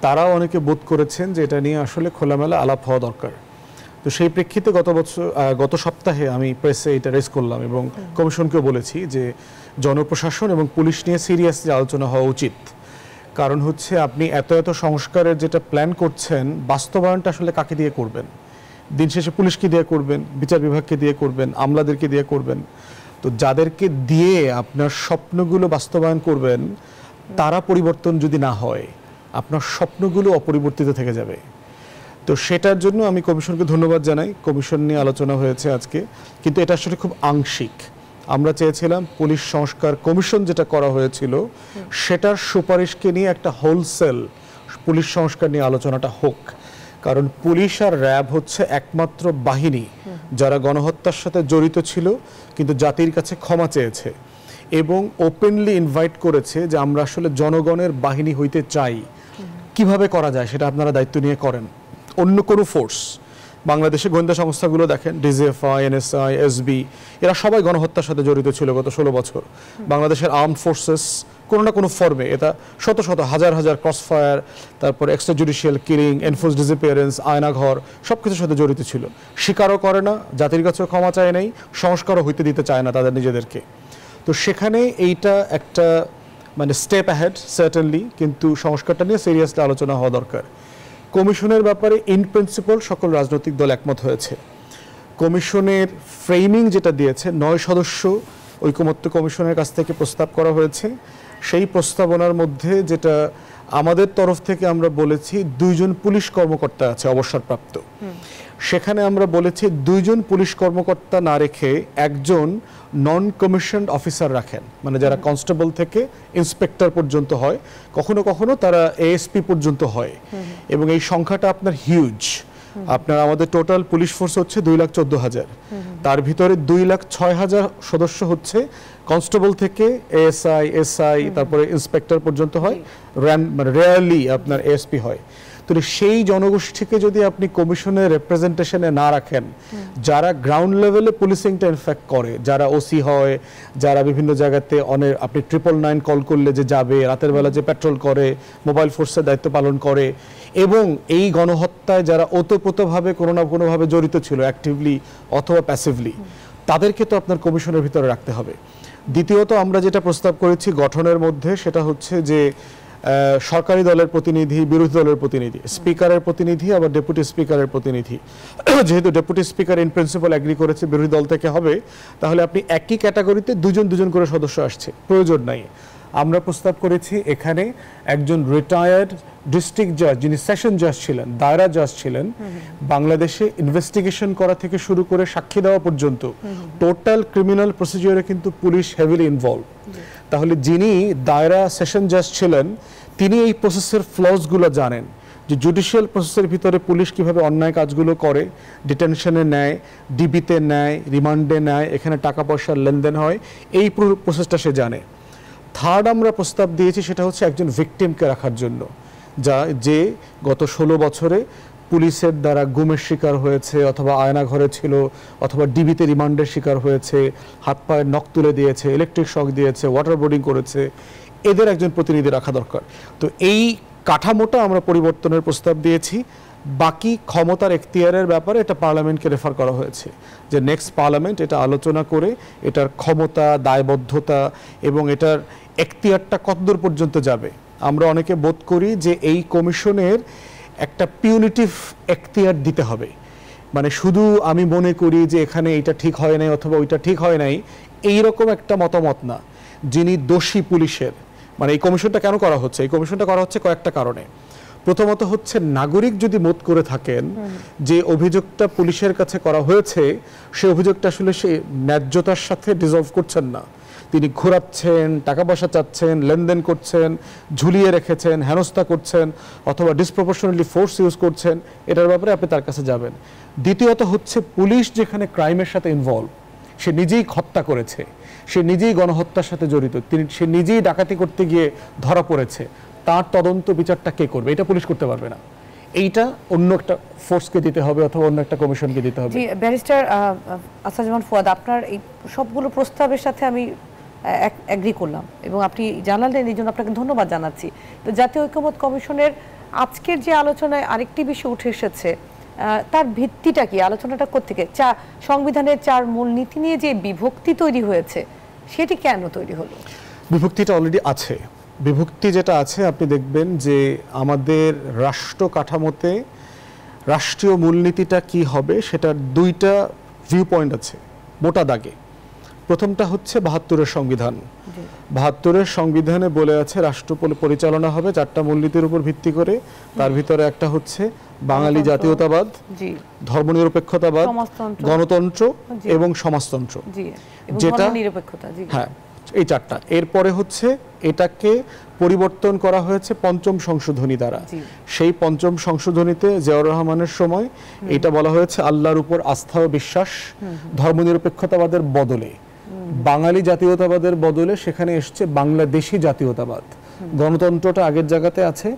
তারাও অনেকে বোধ করেছেন যে এটা নিয়ে আসলে খোলামেলা আলাপ হওয়া দরকার। তো সেই প্রেক্ষিতে গত সপ্তাহে আমি প্রেসে এটা রেজ করলাম এবং কমিশনকেও বলেছি যে জনপ্রশাসন এবং পুলিশ নিয়ে সিরিয়াসলি আলোচনা হওয়া উচিত। কারণ হচ্ছে আপনি এত এত সংস্কারের যেটা প্ল্যান করছেন, বাস্তবায়নটা আসলে কাকে দিয়ে করবেন? দিন শেষে পুলিশকে দিয়ে করবেন, বিচার বিভাগকে দিয়ে করবেন, আমলাদেরকে দিয়ে করবেন। তো যাদেরকে দিয়ে আপনার স্বপ্নগুলো বাস্তবায়ন করবেন, তারা পরিবর্তন যদি না হয়, আপনার স্বপ্নগুলো অপরিবর্তিত থেকে যাবে। তো সেটার জন্য আমি কমিশনকে ধন্যবাদ জানাই। কমিশন নিয়ে আলোচনা হয়েছে আজকে, কিন্তু এটা আসলে খুব আংশিক। আমরা চেয়েছিলাম পুলিশ সংস্কার কমিশন যেটা করা হয়েছিল সেটার সুপারিশকে নিয়ে একটা হোলসেল পুলিশ সংস্কার নিয়ে আলোচনাটা হোক। কারণ পুলিশ আর র্যাব হচ্ছে একমাত্র বাহিনী যারা গণহত্যার সাথে জড়িত ছিল কিন্তু জাতির কাছে ক্ষমা চেয়েছে এবং ওপেনলি ইনভাইট করেছে যে আমরা আসলে জনগণের বাহিনী হইতে চাই। কিভাবে করা যায় সেটা আপনারা দায়িত্ব নিয়ে করেন। অন্য কোনো ফোর্স, বাংলাদেশে গোয়েন্দা সংস্থাগুলো দেখেন, ডিজিএফআই, এনএসআই, এসবি, এরা সবাই গণহত্যার সাথে জড়িত ছিল গত 16 বছর। বাংলাদেশের আর্মড ফোর্সেস কোনো না কোনো ফর্মে, এটা শত শত হাজার হাজার ক্রসফায়ার, তারপরে extra judicial killing, enforce disappearance, Aynaghor, সব কিছুর সাথে জড়িত ছিল। স্বীকারও করে না, জাতির কাছেও ক্ষমা চায় নাই, সংস্কারও হইতে দিতে চায় না তাদের নিজেদেরকে। তো সেখানে এইটা একটা মানে স্টেপ অ্যাহেড সার্টেনলি, কিন্তু সংস্কারটা নিয়ে সিরিয়াসলি আলোচনা হওয়া দরকার। কমিশনের ব্যাপারে ইন প্রিন্সিপাল সকল রাজনৈতিক দল একমত হয়েছে। কমিশনের ফ্রেমিং যেটা দিয়েছে, 9 সদস্য ঐকমত্য কমিশনের কাছ থেকে প্রস্তাব করা হয়েছে। সেই প্রস্তাবনার মধ্যে যেটা আমাদের তরফ থেকে আমরা বলেছি, 2 জন পুলিশ কর্মকর্তা আছে অবসরপ্রাপ্ত। সেখানে আমরা বলেছি 2 জন পুলিশ কর্মকর্তা না রেখে একজন নন কমিশনড অফিসার রাখেন, মানে যারা কনস্টেবল থেকে ইন্সপেক্টর পর্যন্ত হয়, কখনো কখনো তারা এএসপি পর্যন্ত হয়। এবং এই সংখ্যাটা আপনার হিউজ। আপনার আমাদের টোটাল পুলিশ ফোর্স হচ্ছে 2,14,000, তার ভিতরে 2,06,000 সদস্য হচ্ছে কনস্টেবল থেকে এএসআই, এসআই, তারপরে ইন্সপেক্টর পর্যন্ত হয়, মানে রেয়ারলি আপনার এএসপি হয়। তো সেই জনগোষ্ঠীকে যদি আপনি কমিশনের রিপ্রেজেন্টেশনে না রাখেন, যারা গ্রাউন্ড লেভেলে পুলিশিংটা ইনফ্যাক্ট করে, যারা ওসি হয়, যারা বিভিন্ন জায়গাতে অনেক, আপনি 999 কল করলে যে যাবে, রাতের বেলা যে পেট্রোল করে, মোবাইল ফোর্সের দায়িত্ব পালন করে, এবং এই গণহত্যায় যারা ওতপ্রোতভাবে কোনো না কোনোভাবে জড়িত ছিল, অ্যাক্টিভলি অথবা প্যাসিভলি, তাদেরকে তো আপনার কমিশনের ভিতরে রাখতে হবে। দ্বিতীয়ত আমরা যেটা প্রস্তাব করেছি গঠনের মধ্যে, সেটা হচ্ছে যে সরকারি দলের প্রতিনিধি, বিরোধী দলের প্রতিনিধি, স্পিকারের প্রতিনিধি, আবার ডেপুটি স্পিকারের প্রতিনিধি। যেহেতু deputy speaker in principle agree করেছে বিরোধী দল থেকে হবে, তাহলে আপনি একই ক্যাটাগরিতে 2 জন করে সদস্য আসছে, প্রয়োজন নাই। আমরা প্রস্তাব করেছি এখানে একজন রিটায়ার্ড ডিস্ট্রিক্ট জাজ, যিনি সেশন জাজ ছিলেন, দায়রা জাজ ছিলেন, বাংলাদেশে ইনভেস্টিগেশন করা থেকে শুরু করে সাক্ষী দেওয়া পর্যন্ত টোটাল ক্রিমিনাল প্রসিডিওরে কিন্তু পুলিশ হেভিলি ইনভলভ। তাহলে যিনি দায়রা সেশন জাজ ছিলেন, তিনি এই প্রসেসের ফ্লসগুলো জানেন, যে জুডিশিয়াল প্রসেসের ভিতরে পুলিশ কিভাবে অন্যায় কাজগুলো করে, ডিটেনশনে নেয়, ডিবিতে নেয়, রিমান্ডে নেয়, এখানে টাকা পয়সার লেনদেন হয়, এই পুরো প্রসেসটা সে জানে। থার্ড আমরা প্রস্তাব দিয়েছি সেটা হচ্ছে একজন ভিকটিমকে রাখার জন্য, যে গত 16 বছরে পুলিশের দ্বারা গুমের শিকার হয়েছে, অথবা আয়নাঘরে ছিল, অথবা ডিবিতে রিমান্ডের শিকার হয়েছে, হাত পায়ের নখ তুলে দিয়েছে, ইলেকট্রিক শক দিয়েছে, ওয়াটার বোর্ডিং করেছে, এদের একজন প্রতিনিধি রাখা দরকার। তো এই কাঠামোটা আমরা পরিবর্তনের প্রস্তাব দিয়েছি। বাকি ক্ষমতার এখতিয়ারের ব্যাপারে এটা পার্লামেন্টকে রেফার করা হয়েছে, যে নেক্সট পার্লামেন্ট এটা আলোচনা করে এটার ক্ষমতা, দায়বদ্ধতা এবং এটার এখতিয়ারটা কতদূর পর্যন্ত যাবে। আমরা অনেকে বোধ করি যে এই কমিশনের একটা পিউনিটিভ এখতিয়ার দিতে হবে, মানে শুধু আমি মনে করি যে এখানে এটা ঠিক হয় নাই অথবা ওইটা ঠিক হয় নাই, এইরকম একটা মতামত না যিনি দোষী পুলিশের। মানে এই কমিশনটা কেন করা হচ্ছে? এই কমিশনটা করা হচ্ছে কয়েকটা কারণে। প্রথমত হচ্ছে নাগরিক যদি মত করে থাকেন যে অভিযোগটা পুলিশের কাছে করা হয়েছে, সে অভিযোগটা আসলে সে ন্যায্যতার সাথে ডিজলভ করছেন না, তিনি ঘোরাচ্ছেন, টাকা পয়সা চাচ্ছেন, লেনদেন করছেন, ঝুলিয়ে রেখেছেন, হেনস্থা করছেন, অথবা ডিসপ্রপোর্শনালি ফোর্স ইউজ করছেন, এটার ব্যাপারে আপনি তার কাছে যাবেন। দ্বিতীয়ত হচ্ছে পুলিশ যেখানে ক্রাইমের সাথে ইনভলভ, সে নিজেই হত্যা করেছে, সে নিজেই গণহত্যার সাথে জড়িত, সে নিজেই ডাকাতি করতে গিয়ে ধরা পড়েছে, তার তদন্ত বিচারটা কে করবে? এটা পুলিশ করতে পারবে না, এইটা অন্য একটা ফোর্সকে দিতে হবে অথবা অন্য একটা কমিশনকে দিতে হবে। জি, ব্যারিস্টার আসাদুজ্জামান ফুয়াদ, আপনার এই সবগুলো প্রস্তাবের সাথে আমি এগ্রি করলাম এবং আপনি জানালেন, এই জন্য আপনাকে ধন্যবাদ জানাচ্ছি। তো জাতীয় ঐক্যমত্য কমিশনের আজকের যে আলোচনায় আরেকটি বিষয় উঠে এসেছে, তার ভিত্তিটা কি? আলোচনাটা কোত্থেকে? সংবিধানের 4 মূল নীতি নিয়ে যে বিভক্তি তৈরি হয়েছে, সেটি কেন তৈরি হলো? বিভক্তিটা অলরেডি আছে। বিভক্তি যেটা আছে, আপনি দেখবেন যে আমাদের রাষ্ট্র কাঠামোতে রাষ্ট্রীয় মূলনীতিটা কি হবে সেটার 2টা ভিউ পয়েন্ট আছে মোটা দাগে। প্রথমটা হচ্ছে 72-এর সংবিধান। 72-এর সংবিধানে বলে আছে রাষ্ট্র পরিচালনা হবে 4টা মূলনীতির উপর ভিত্তি করে। তার ভিতরে একটা হচ্ছে বাঙালি জাতীয়তাবাদ, ধর্মনিরপেক্ষতাবাদ, গণতন্ত্র এবং সমাজতন্ত্র, যেটা হ্যাঁ এই 4টা। এরপরে হচ্ছে এটাকে পরিবর্তন করা হয়েছে 5ম সংশোধনী দ্বারা। সেই 5ম সংশোধনীতে জিয়াউর রহমানের সময় এটা বলা হয়েছে আল্লাহর উপর আস্থা ও বিশ্বাস, ধর্মনিরপেক্ষতাবাদের বদলে বাঙালি জাতীয়তাবাদের বদলে সেখানে এসছে বাংলাদেশি জাতীয়তাবাদ। গণতন্ত্রটা আগের জায়গাতে আছে।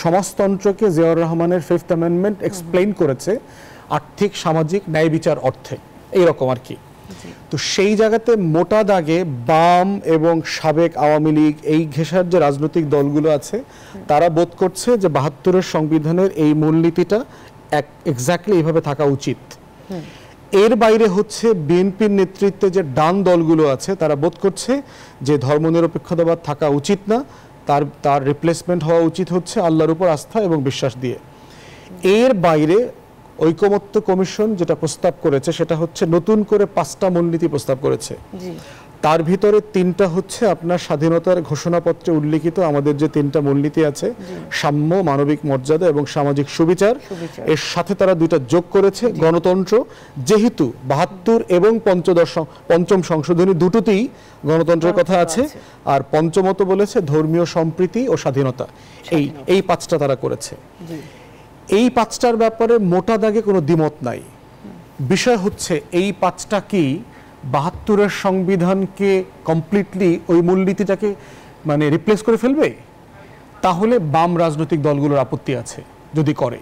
সমাজতন্ত্রকে জিয়াউর রহমানের 5th অ্যামেন্ডমেন্ট এক্সপ্লেইন করেছে আর্থিক, সামাজিক, ন্যায় বিচার অর্থে, এইরকম আর কি। তো সেই জায়গাতে মোটা দাগে বাম এবং সাবেক আওয়ামী লীগ, এই ঘেঁষার যে রাজনৈতিক দলগুলো আছে, তারা বোধ করছে যে 72-এর সংবিধানের এই মূলনীতিটা এক্স্যাক্টলি এইভাবে থাকা উচিত। এর বাইরে হচ্ছে বিএনপির নেতৃত্বে যে ডান দলগুলো আছে, তারা বোধ করছে যে ধর্মনিরপেক্ষতাবাদ থাকা উচিত না, তার রিপ্লেসমেন্ট হওয়া উচিত হচ্ছে আল্লাহর উপর আস্থা এবং বিশ্বাস দিয়ে। এর বাইরে ঐকমত্য কমিশন যেটা প্রস্তাব করেছে সেটা হচ্ছে নতুন করে 5টা মূলনীতি প্রস্তাব করেছে। তার ভিতরে 3টা হচ্ছে আপনার স্বাধীনতার ঘোষণাপত্রে উল্লেখিত আমাদের যে 3টা মূলনীতি আছে, সাম্য, মানবিক মর্যাদা এবং সামাজিক সুবিচার। এর সাথে তারা 2টা যোগ করেছে গণতন্ত্র, যেহেতু 72 এবং 5ম সংশোধনী দুটোতেই গণতন্ত্রের কথা আছে। আর পঞ্চমত বলেছে ধর্মীয় সম্প্রীতি ও স্বাধীনতা। এই 5টা তারা করেছে। এই 5টার ব্যাপারে মোটা দাগে কোনো দ্বিমত নাই। বিষয় হচ্ছে এই 5টা কি 72-এর সংবিধানকে কমপ্লিটলি ওই মূলনীতিটাকে মানে রিপ্লেস করে ফেলবে? তাহলে বাম রাজনৈতিক দলগুলোর আপত্তি আছে যদি করে।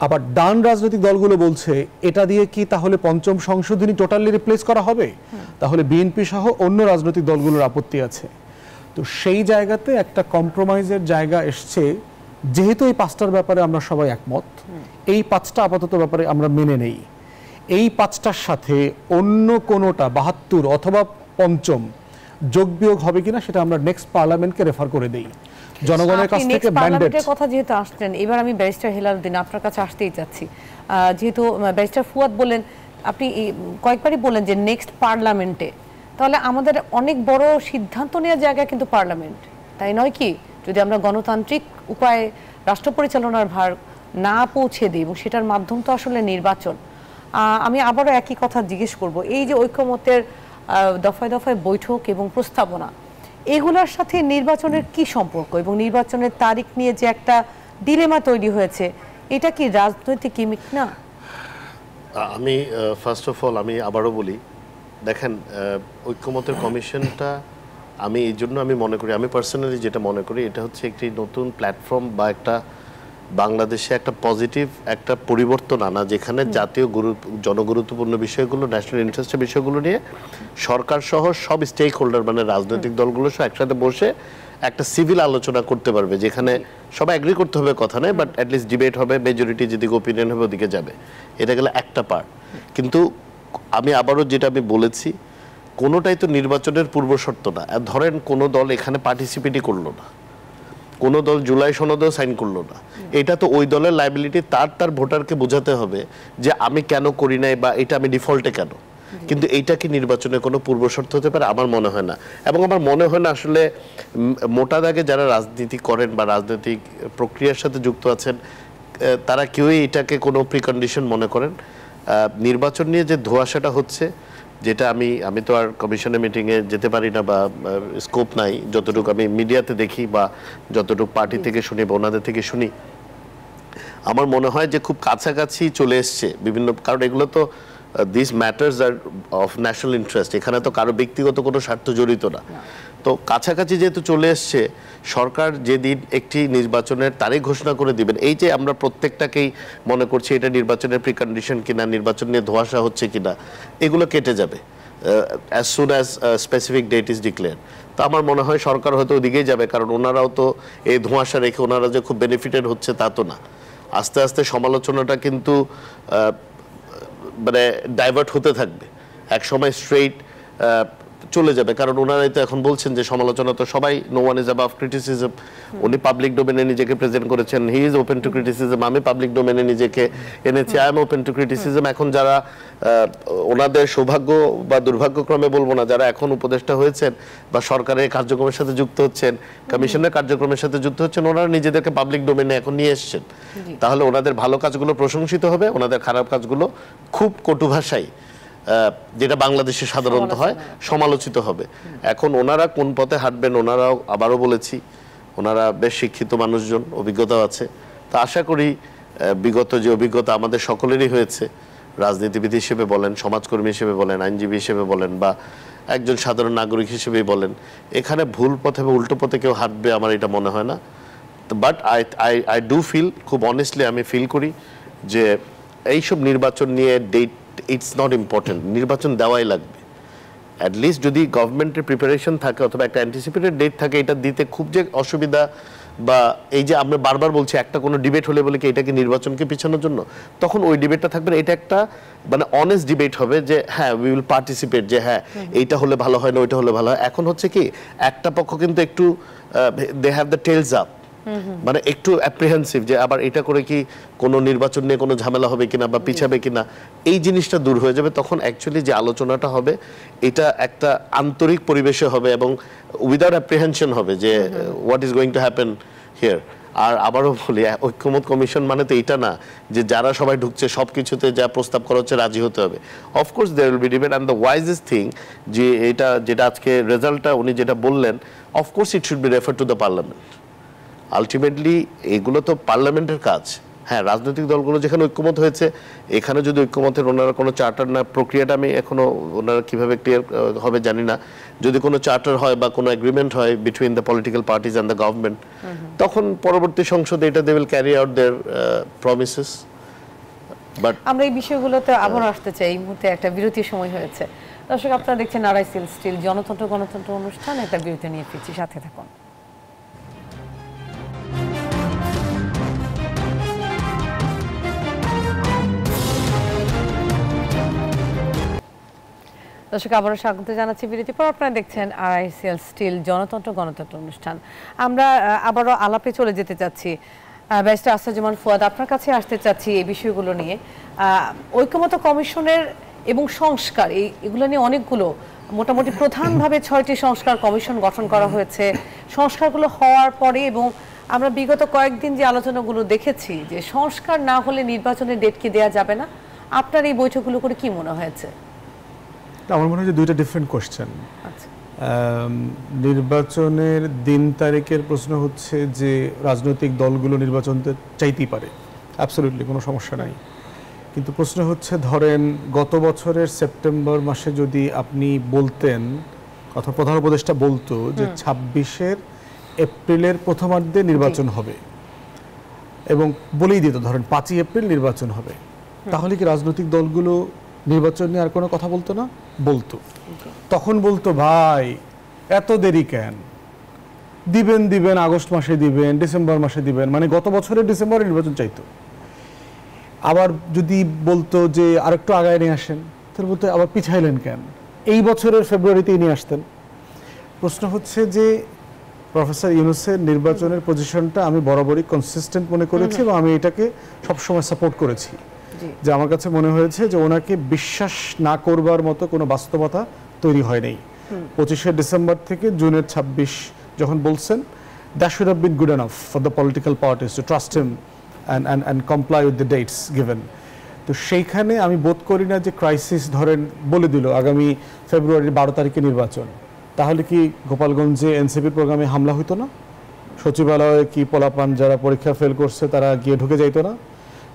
আবার ডান রাজনৈতিক দলগুলো বলছে এটা দিয়ে কি তাহলে 5ম সংশোধনী টোটালি রিপ্লেস করা হবে? তাহলে বিএনপি সহ অন্য রাজনৈতিক দলগুলোর আপত্তি আছে। তো সেই জায়গাতে একটা কম্প্রোমাইজের জায়গা এসছে। যেহেতু এই 5টার ব্যাপারে আমরা সবাই একমত, এই 5টা আপাতত ব্যাপারে আমরা মেনে নেই। এই 5টার সাথে অন্য কোনোটা 72 অথবা 5ম যোগ বিয়োগ হবে কিনা সেটা আমরা নেক্সট পার্লামেন্টকে রেফার করে দেই। জনগণের কাছ থেকে ম্যান্ডেটের কথা যেহেতু আসছেন, এবার আমি ব্যারিস্টার হেলালুদ্দিন আপনার কাছে আসতেই চাচ্ছি। যেহেতু ব্যারিস্টার ফুয়াদ বলেন, আপনি কয়েকবারই বলেন যে নেক্সট পার্লামেন্টে, তাহলে আমাদের অনেক বড় সিদ্ধান্ত নেওয়ার জায়গা কিন্তু পার্লামেন্ট, তাই নয় কি? যদি আমরা গণতান্ত্রিক উপায়ে রাষ্ট্র পরিচালনার ভার না পৌঁছে দিই, এবং সেটার মাধ্যম তো আসলে নির্বাচন। আমি আবারও একই কথা জিজ্ঞেস করব, এই যে ঐক্যমত্যের দফায় দফায় বৈঠক এবং প্রস্তাবনা, এগুলোর সাথে নির্বাচনের কি সম্পর্ক? এবং নির্বাচনের তারিখ নিয়ে যে একটা ডিলেমা তৈরি হয়েছে, এটা কি রাজনৈতিক গিমিক না? আমি ফার্স্ট অফ অল আমি আবারও বলি, দেখেন ঐক্যমত্যের কমিশনটা আমি এই জন্য আমি মনে করি, আমি পার্সোনালি যেটা মনে করি, এটা হচ্ছে একটি নতুন প্ল্যাটফর্ম বা একটা বাংলাদেশে একটা পজিটিভ একটা পরিবর্তন আনা, যেখানে জাতীয় জনগুরুত্বপূর্ণ বিষয়গুলো, ন্যাশনাল ইন্টারেস্টের বিষয়গুলো নিয়ে সরকার সহ সব স্টেক হোল্ডার মানে রাজনৈতিক দলগুলো সহ একসাথে বসে একটা সিভিল আলোচনা করতে পারবে, যেখানে সবাই এগ্রি করতে হবে কথা নেই, বাট অ্যাটলিস্ট ডিবেট হবে, মেজরিটি যেদিকে ওপিনিয়ন হবে ওদিকে যাবে। এটা গেলে একটা পার্ট। কিন্তু আমি আবারও যেটা আমি বলেছি, কোনোটাই তো নির্বাচনের পূর্বশর্ত না। ধরেন কোনো দল এখানে পার্টিসিপেটই করলো না, কোনো দল জুলাই সনদেও সাইন করলো না, এটা তো ওই দলের লায়াবিলিটি, তার ভোটারকে বোঝাতে হবে যে আমি কেন করি নাই বা এটা আমি ডিফল্টে কেন। কিন্তু এইটা কি নির্বাচনের কোনো পূর্বশর্ত হতে পারে? আমার মনে হয় না। এবং আমার মনে হয় না আসলে মোটা দাগে যারা রাজনীতি করেন বা রাজনৈতিক প্রক্রিয়ার সাথে যুক্ত আছেন তারা কেউই এটাকে কোনো প্রিকন্ডিশন মনে করেন। নির্বাচন নিয়ে যে ধোঁয়াশাটা হচ্ছে, যেটা আমি তো আর কমিশনের মিটিংয়ে যেতে পারি না বা স্কোপ নাই, যতটুকু আমি মিডিয়াতে দেখি বা যতটুকু পার্টি থেকে শুনি বা ওনাদের থেকে শুনি, আমার মনে হয় যে খুব কাছাকাছি চলে এসছে বিভিন্ন, কারণ এগুলো তো this matters are of national interest, এখানে তো কারো ব্যক্তিগত কোনো স্বার্থ জড়িত না। তো কাছাকাছি যেহেতু চলে এসছে, সরকার যেদিন একটি নির্বাচনের তারিখ ঘোষণা করে দিবেন, এই যে আমরা প্রত্যেকটাকেই মনে করছি এটা নির্বাচনের প্রিকন্ডিশন কিনা, নির্বাচন নিয়ে ধোঁয়াশা হচ্ছে কিনা, এগুলো কেটে যাবে as soon as specific date is declare. তো আমার মনে হয় সরকার হয়তো ওদিকেই যাবে, কারণ ওনারাও তো এই ধোঁয়াশা রেখে ওনারা যে খুব বেনিফিটেড হচ্ছে তা তো না। আস্তে আস্তে সমালোচনাটা কিন্তু মানে ডাইভার্ট হতে থাকবে, এক সময় স্ট্রেইট চলে যাবে, কারণ ওনারাই তো এখন বলছেন যে সমালোচনা তো সবাই, no one is above criticism. উনি পাবলিক ডোমেনে নিজেকে প্রেজেন্ট করেছেন, he is open to criticism. আমি পাবলিক ডোমেনে নিজেকে এনেছি, I am open to criticism. এখন যারা ওনাদের সৌভাগ্য বা দুর্ভাগ্যক্রমে বলবো না, যারা এখন উপদেষ্টা হয়েছেন বা সরকারের কার্যক্রমের সাথে যুক্ত হচ্ছেন, কমিশনের কার্যক্রমের সাথে যুক্ত হচ্ছেন, ওনারা নিজেদেরকে পাবলিক ডোমেনে এখন নিয়ে এসছেন, তাহলে ওনাদের ভালো কাজগুলো প্রশংসিত হবে, ওনাদের খারাপ কাজগুলো খুব কটু ভাষায়, যেটা বাংলাদেশে সাধারণত হয়, সমালোচিত হবে। এখন ওনারা কোন পথে হাঁটবেন, ওনারাও আবারও বলেছি ওনারা বেশ শিক্ষিত মানুষজন, অভিজ্ঞতাও আছে। তা আশা করি বিগত যে অভিজ্ঞতা আমাদের সকলেরই হয়েছে, রাজনীতিবিদ হিসেবে বলেন, সমাজকর্মী হিসেবে বলেন, আইনজীবী হিসেবে বলেন বা একজন সাধারণ নাগরিক হিসেবেই বলেন, এখানে ভুল পথে বা উল্টো পথে কেউ হাঁটবে আমার এটা মনে হয় না। বাট আই ডু ফিল, খুব অনেস্টলি আমি ফিল করি যে এইসব নির্বাচন নিয়ে ডেট ইটস নট ইম্পর্টেন্ট, নির্বাচন দেওয়াই লাগবে। অ্যাটলিস্ট যদি গভর্নমেন্টের প্রিপারেশন থাকে অথবা একটা অ্যান্টিসিপেটেড ডেট থাকে, এটা দিতে খুব যে অসুবিধা, বা এই যে আমরা বারবার বলছি একটা কোনো ডিবেট হলে বলে কি এটাকে নির্বাচনকে পিছানোর জন্য, তখন ওই ডিবেটটা থাকবে না। এটা একটা মানে অনেস্ট ডিবেট হবে যে হ্যাঁ উই উইল পার্টিসিপেট, যে হ্যাঁ এইটা হলে ভালো হয় না, ওইটা হলে ভালো হয়। এখন হচ্ছে কি একটা পক্ষ কিন্তু একটু they have the tails up, মানে একটু অ্যাপ্রিহেন্সিভ যে আবার এটা করে কি কোনো নির্বাচন নিয়ে কোনো ঝামেলা হবে কিনা বা পিছাবে কিনা, এই জিনিসটা দূর হয়ে যাবে। তখন অ্যাকচুয়ালি যে আলোচনাটা হবে এটা একটা আন্তরিক পরিবেশে হবে এবং উইদাউট অ্যাপ্রিহেনশন হবে যে what is going to happen here. আর আবারও বলি, ঐক্যমত কমিশন মানে তো এটা না যে যারা সবাই ঢুকছে সব কিছুতে যা প্রস্তাব করা হচ্ছে রাজি হতে হবে। Of course there will be debate and the wisest thing যে এটা যেটা আজকে রেজাল্টটা উনি যেটা বললেন, of course it should be refer to the parliament. Ultimately এগুলো তো পার্লামেন্টের কাজ। হ্যাঁ, রাজনৈতিক দলগুলো যেখানে ঐক্যমত হয়েছে, এখানে যদি ঐক্যমতের ওনারা কোনো চার্টার না, প্রক্রিয়াটা আমি এখনো ওনারা কিভাবে ক্লিয়ার হবে জানি না, যদি কোনো চার্টার হয় বা কোনো এগ্রিমেন্ট হয় between the political parties and the government, তখন পরবর্তী সংসদে এটা they will carry out their promises. But আমরা এই বিষয়গুলোতে আবার আসতে চাই, এই মুহূর্তে একটা বিরতির সময় হয়েছে। দর্শক, আপনারা দেখছেন আরআইসিএল স্টিল জনতন্ত্র গণতন্ত্র অনুষ্ঠান। একটা বিরতি নিয়ে ফিরছি, সাথে থাকুন। দর্শক, আবারও স্বাগত জানাচ্ছি বিরতির পর। আপনারা দেখছেন আরআইসিএল স্টিল জনতন্ত্র গণতন্ত্র অনুষ্ঠান। আমরা আবারও আলাপে চলে যেতে চাচ্ছি। ব্যারিস্টার আসাদুজ্জামান ফুয়াদ, আপনার কাছে আসতে চাচ্ছি এই বিষয়গুলো নিয়ে। ঐক্যমত্য কমিশনের এবং সংস্কার, এগুলো নিয়ে অনেকগুলো, মোটামুটি প্রধানভাবে 6টি সংস্কার কমিশন গঠন করা হয়েছে। সংস্কারগুলো হওয়ার পরে এবং আমরা বিগত কয়েকদিন যে আলোচনাগুলো দেখেছি যে সংস্কার না হলে নির্বাচনের ডেট কি দেওয়া যাবে না, আপনার এই বৈঠকগুলো করে কি মনে হয়েছে? আমার মনে হয় যে দুইটা ডিফারেন্ট কোশ্চেন। নির্বাচনের দিন তারিখের প্রশ্ন হচ্ছে যে রাজনৈতিক দলগুলো নির্বাচন চাইতেই পারে, অ্যাবসলিউটলি কোনো সমস্যা নাই। কিন্তু প্রশ্ন হচ্ছে, ধরেন গত বছরের সেপ্টেম্বর মাসে যদি আপনি বলতেন অথবা প্রধান উপদেষ্টা বলতো যে 26 এপ্রিলের প্রথমার্ধে নির্বাচন হবে এবং বলেই দিত ধরেন 5 এপ্রিল নির্বাচন হবে, তাহলে কি রাজনৈতিক দলগুলো নির্বাচন নিয়ে আর কোনো কথা বলতো না? বলতো। তখন বলতো ভাই এত দেরি কেন, দিবেন আগস্ট মাসে দিবেন, ডিসেম্বর মাসে দিবেন, মানে গত বছরের ডিসেম্বরে নির্বাচন চাইতো। আবার যদি বলতো যে আরেকটু আগায় নিয়ে আসেন, তাহলে বলতো আবার পিছাইলেন কেন, এই বছরের ফেব্রুয়ারিতেই নিয়ে আসতেন। প্রশ্ন হচ্ছে যে প্রফেসর ইউনূসের নির্বাচনের পজিশনটা আমি বরাবরই কনসিস্টেন্ট মনে করেছি এবং আমি এটাকে সবসময় সাপোর্ট করেছি। যে আমার কাছে মনে হয়েছে যে ওনাকে বিশ্বাস না করবার মতো কোনো বাস্তবতা তৈরি হয় নাই। 25শে ডিসেম্বর থেকে জুনের 26 যখন বলছেন, that should have been good enough for the political parties to trust him and comply with the dates given. তো সেইখানে আমি বোধ করি না যে ক্রাইসিস ধরেন বলে দিল আগামী ফেব্রুয়ারির 12 তারিখে নির্বাচন, তাহলে কি গোপালগঞ্জে এনসিপির প্রোগ্রামে হামলা হইতো না? সচিবালয়ে কি পোলাপান যারা পরীক্ষা ফেল করছে তারা গিয়ে ঢুকে যাইতো না?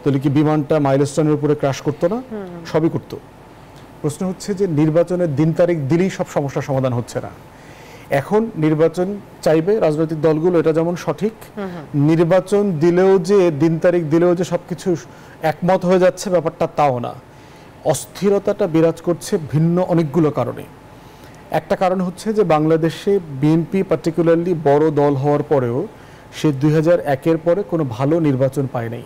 তাহলে কি বিমানটা মাইলস্টোনের উপরে ক্র্যাশ করতো না? সবই করতো। প্রশ্ন হচ্ছে যে নির্বাচনের দিন তারিখ দিলেই সব সমস্যার সমাধান হচ্ছে না। এখন নির্বাচন চাইবে রাজনৈতিক দলগুলো, এটা যেমন সঠিক, নির্বাচন দিলেও যে দিন তারিখ দিলেও যে সবকিছু একমত হয়ে যাচ্ছে ব্যাপারটা তাও না। অস্থিরতাটা বিরাজ করছে ভিন্ন অনেকগুলো কারণে। একটা কারণ হচ্ছে যে বাংলাদেশে বিএনপি পার্টিকুলারলি বড় দল হওয়ার পরেও সে 2001-এর পরে কোনো ভালো নির্বাচন পায় নাই।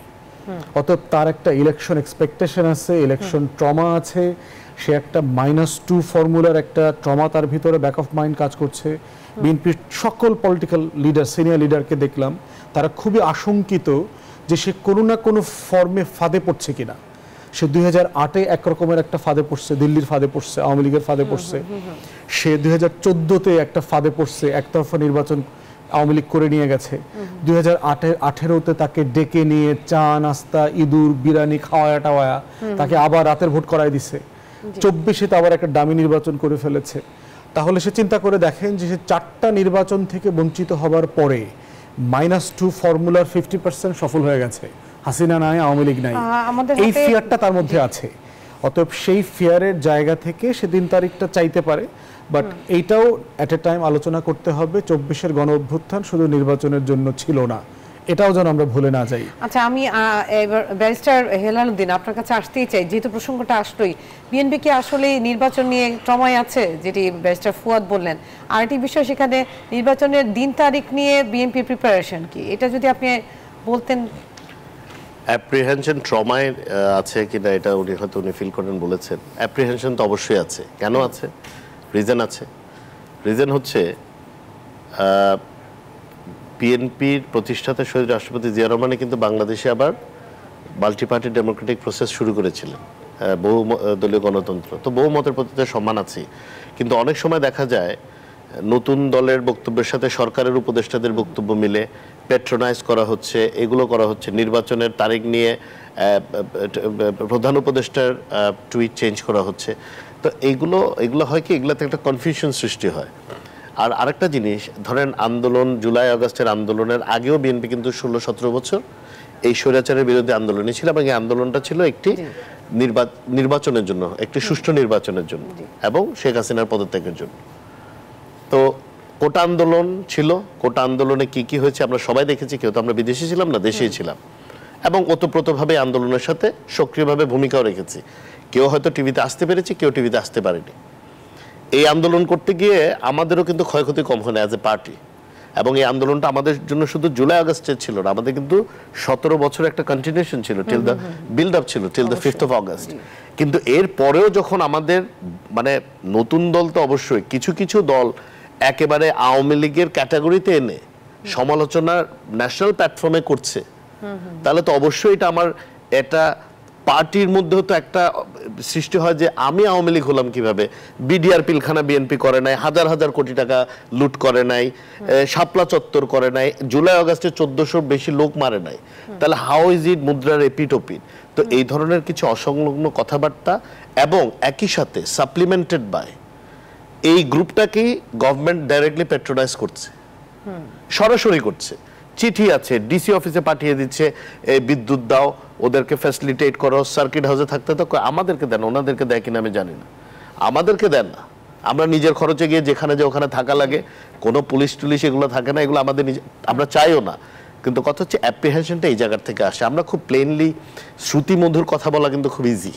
অতএব তার একটা ইলেকশন এক্সপেকটেশন আছে, ইলেকশন ট্রমা আছে, সে একটা -2 ফর্মুলার একটা ট্রমা তার ভিতরে ব্যাক অফ মাইন্ড কাজ করছে। বিএনপির সকল পলিটিক্যাল লিডার, সিনিয়র লিডারকে দেখলাম তারা খুবই আশঙ্কিত যে সে কোনো না কোনো ফর্মে ফাঁদে পড়ছে কিনা। সে 2008-এ একরকমের একটা ফাঁদে পড়ছে, দিল্লির ফাঁদে পড়ছে, আওয়ামী লীগের ফাঁদে পড়ছে। সে 2014-তে একটা ফাঁদে পড়ছে, একতরফা নির্বাচন আওয়ামী লীগ করে নিয়ে গেছে। 2018-তে তাকে ডেকে নিয়ে চা নাস্তা ইঁদুর বিরিয়ানি খাওয়ায়া টাওয়ায়া তাকে আবার রাতের ভোট করাই দিছে। 24-এতে আবার একটা দামি নির্বাচন করে ফেলেছে। তাহলে সে চিন্তা করে দেখেন যে সে 4টা নির্বাচন থেকে বঞ্চিত হবার পরে -2 ফর্মুলার 50% সফল হয়ে গেছে। হাসিনা নাই, আওয়ামী লীগ নাই, এই ফিয়ারটা তার মধ্যে আছে। অতএব সেই ফিয়ারের জায়গা থেকে সে দিন তারিখটা চাইতে পারে, বাট এইটাও অ্যাট এ টাইম আলোচনা করতে হবে 24-এর গণ অভ্যুত্থান শুধু নির্বাচনের জন্য ছিল না, এটাও যেন আমরা ভুলে না যাই। আচ্ছা, আমি এবার ব্যারিস্টার হেলালুদ্দিন আপনার কাছে আসতেই চাই, যেহেতু প্রসঙ্গটা আসলোই, বিএনপি কি আসলে নির্বাচন নিয়ে ট্রমায় আছে, যেটি ব্যারিস্টার ফুয়াদ বললেন? আর একটি বিষয়, সেখানে নির্বাচনের দিন তারিখ নিয়ে বিএনপি প্রিপারেশন কি, এটা যদি আপনি বলতেন। অ্যাপ্রিহেনশন ট্রমায় আছে কিনা এটা উনি ফিল করেন বলেছেন। অ্যাপ্রিহেনশন তো অবশ্যই আছে। কেন আছে? রিজন আছে। রিজন হচ্ছে বিএনপির প্রতিষ্ঠাতা শহীদ রাষ্ট্রপতি জিয়া রহমানে কিন্তু বাংলাদেশে আবার মাল্টি পার্টি ডেমোক্রেটিক প্রসেস শুরু করেছিলেন, বহু দলীয় গণতন্ত্র। তো বহু মতের প্রতি সম্মান আছে, কিন্তু অনেক সময় দেখা যায় নতুন দলের বক্তব্যের সাথে সরকারের উপদেষ্টাদের বক্তব্য মিলে প্যাট্রোনাইজ করা হচ্ছে, এগুলো করা হচ্ছে। নির্বাচনের তারিখ নিয়ে প্রধান উপদেষ্টার টুইট চেঞ্জ করা হচ্ছে। তো এগুলো হয় কি, এগুলোতে একটা কনফিউশন সৃষ্টি হয়। আর আরেকটা জিনিস, ধরেন আন্দোলন, জুলাই আগস্টের আন্দোলনের আগেও বিএনপি কিন্তু 16-17 বছর এই স্বৈরাচারের বিরুদ্ধে আন্দোলনে ছিল, এবং এই আন্দোলনটা ছিল একটি নির্বাচনের জন্য, একটি সুষ্ঠু নির্বাচনের জন্য এবং শেখ হাসিনার পদত্যাগের জন্য। তো কোটা আন্দোলন ছিল, কোটা আন্দোলনে কি কি হয়েছে আমরা সবাই দেখেছি। কেউ তো আমরা বিদেশে ছিলাম না, দেশেই ছিলাম, এবং ওতপ্রোতভাবে আন্দোলনের সাথে সক্রিয়ভাবে ভূমিকাও রেখেছি। কেউ হয়তো টিভিতে আসতে পেরেছে, কেউ টিভিতে আসতে পারেনি। এই আন্দোলন করতে গিয়ে আমাদেরও কিন্তু ক্ষয়ক্ষতি কম হয় না অ্যাজ এ পার্টি। এবং এই আন্দোলনটা আমাদের জন্য শুধু জুলাই আগস্টের ছিল না, আমাদের কিন্তু 17 বছর একটা কন্টিনিউশন ছিল, টিল দ্য বিল্ড আপ ছিল, till the 5th of August। কিন্তু এর পরেও যখন আমাদের মানে নতুন দল তো অবশ্যই, কিছু কিছু দল একেবারে আওয়ামী লীগের ক্যাটাগরিতে এনে সমালোচনা ন্যাশনাল প্ল্যাটফর্মে করছে, তাহলে তো অবশ্যই এটা পার্টির মধ্যেও তো একটা সৃষ্টি হয় যে আমি আওয়ামী লীগ হলাম কিভাবে। বিডিআর পিলখানা বিএনপি করে নাই, হাজার হাজার কোটি টাকা লুট করে নাই, শাপলা চত্বর করে নাই, জুলাই আগস্টে 1400 বেশি লোক মারে নাই, তাহলে হাউ ইজ ইট মুদ্রার এপিটোপিট। তো এই ধরনের কিছু অসংলগ্ন কথাবার্তা, এবং একই সাথে সাপ্লিমেন্টেড বাই এই গ্রুপটাকেই গভর্নমেন্ট ডাইরেক্টলি প্যাট্রোনাইজ করছে, সরাসরি করছে। চিঠি আছে, ডিসি অফিসে পাঠিয়ে দিচ্ছে, বিদ্যুৎ দাও, ওদেরকে ফ্যাসিলিটেট করো, সার্কিট হাউসে থাকতে তো আমাদেরকে দেন, ওনাদেরকে দেয় কিনা আমি জানি না, আমাদেরকে দেন না। আমরা নিজের খরচে গিয়ে যেখানে যে ওখানে থাকা লাগে, কোনো পুলিশ টুলিশ এগুলো থাকে না, এগুলো আমাদের আমরা চাইও না। কিন্তু কথা হচ্ছে অ্যাপ্রিহেনশনটা এই জায়গার থেকে আসে। আমরা খুব প্লেনলি শ্রুতিমধুর কথা বলা কিন্তু খুব ইজি,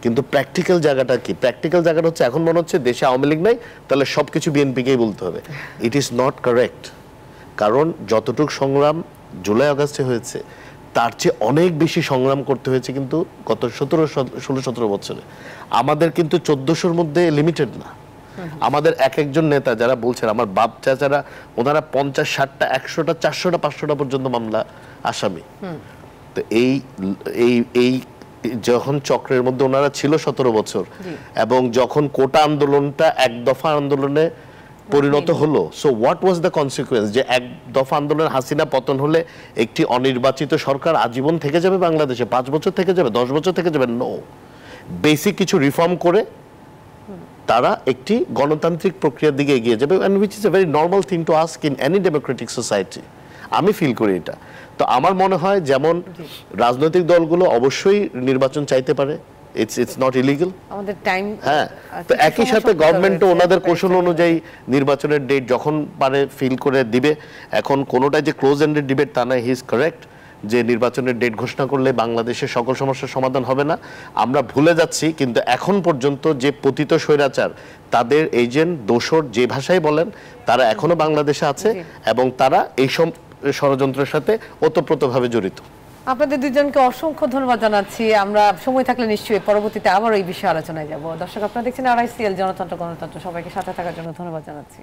কিন্তু প্র্যাকটিক্যাল জায়গাটা কি? প্র্যাকটিক্যাল জায়গাটা হচ্ছে এখন মনে হচ্ছে দেশে আওয়ামী লীগ নাই, তাহলে সব কিছু বিএনপিকেই বলতে হবে। It is not correct. কারণ যতটুকু সংগ্রাম জুলাই আগস্টে হয়েছে, তার চেয়ে অনেক বেশি সংগ্রাম করতে হয়েছে কিন্তু গত 16-17 বছরে। আমাদের কিন্তু 1400-র মধ্যে লিমিটেড না। আমাদের এক একজন নেতা যারা বলছেন, আমার বাপ চাচারা, ওনারা 50, 60টা, 100টা, 400টা, 500টা পর্যন্ত মামলা আসামি। তো এই যখন চক্রের মধ্যে ওনারা ছিল 17 বছর এবং যখন কোটা আন্দোলনটা এক দফা আন্দোলনে পরিণত হলো, so what was the consequence? যে এক দফা আন্দোলন হাসিনা পতন হলে একটি অনির্বাচিত সরকার আজীবন থেকে যাবে বাংলাদেশে, 5 বছর থেকে যাবে, 10 বছর থেকে যাবে? নো, বেসিক কিছু রিফর্ম করে তারা একটি গণতান্ত্রিক প্রক্রিয়ার দিকে এগিয়ে যাবে, and which is a very normal thing to ask in any democratic society. আমি ফিল করি এটা। তো আমার মনে হয় যেমন রাজনৈতিক দলগুলো অবশ্যই নির্বাচন চাইতে পারে, ইটস নট ইলিগাল। আমাদের টাইম, হ্যাঁ, তো একই সাথে গভর্নমেন্টও ওনাদের কৌশল অনুযায়ী নির্বাচনের ডেট যখন পারে ফিল করে দিবে। এখন কোনোটাই যে ক্লোজ এন্ডেড ডিবেট তা না, হি ইজ কারেক্ট যে নির্বাচনের ডেট ঘোষণা করলে বাংলাদেশের সকল সমস্যার সমাধান হবে না। আমরা ভুলে যাচ্ছি কিন্তু এখন পর্যন্ত যে পতিত স্বৈরাচার, তাদের এজেন্ট দোসর যে ভাষায় বলেন, তারা এখনো বাংলাদেশে আছে এবং তারা এইসব ষড়যন্ত্রের সাথে ওতপ্রোতভাবে জড়িত। আপনাদের দুজনকে অসংখ্য ধন্যবাদ জানাচ্ছি। আমরা সময় থাকলে নিশ্চয়ই পরবর্তীতে আবার এই বিষয়ে আলোচনায় যাব। দর্শক, আপনারা দেখছেন RICL জনতন্ত্র গণতন্ত্র। সবাইকে সাথে থাকার জন্য ধন্যবাদ জানাচ্ছি।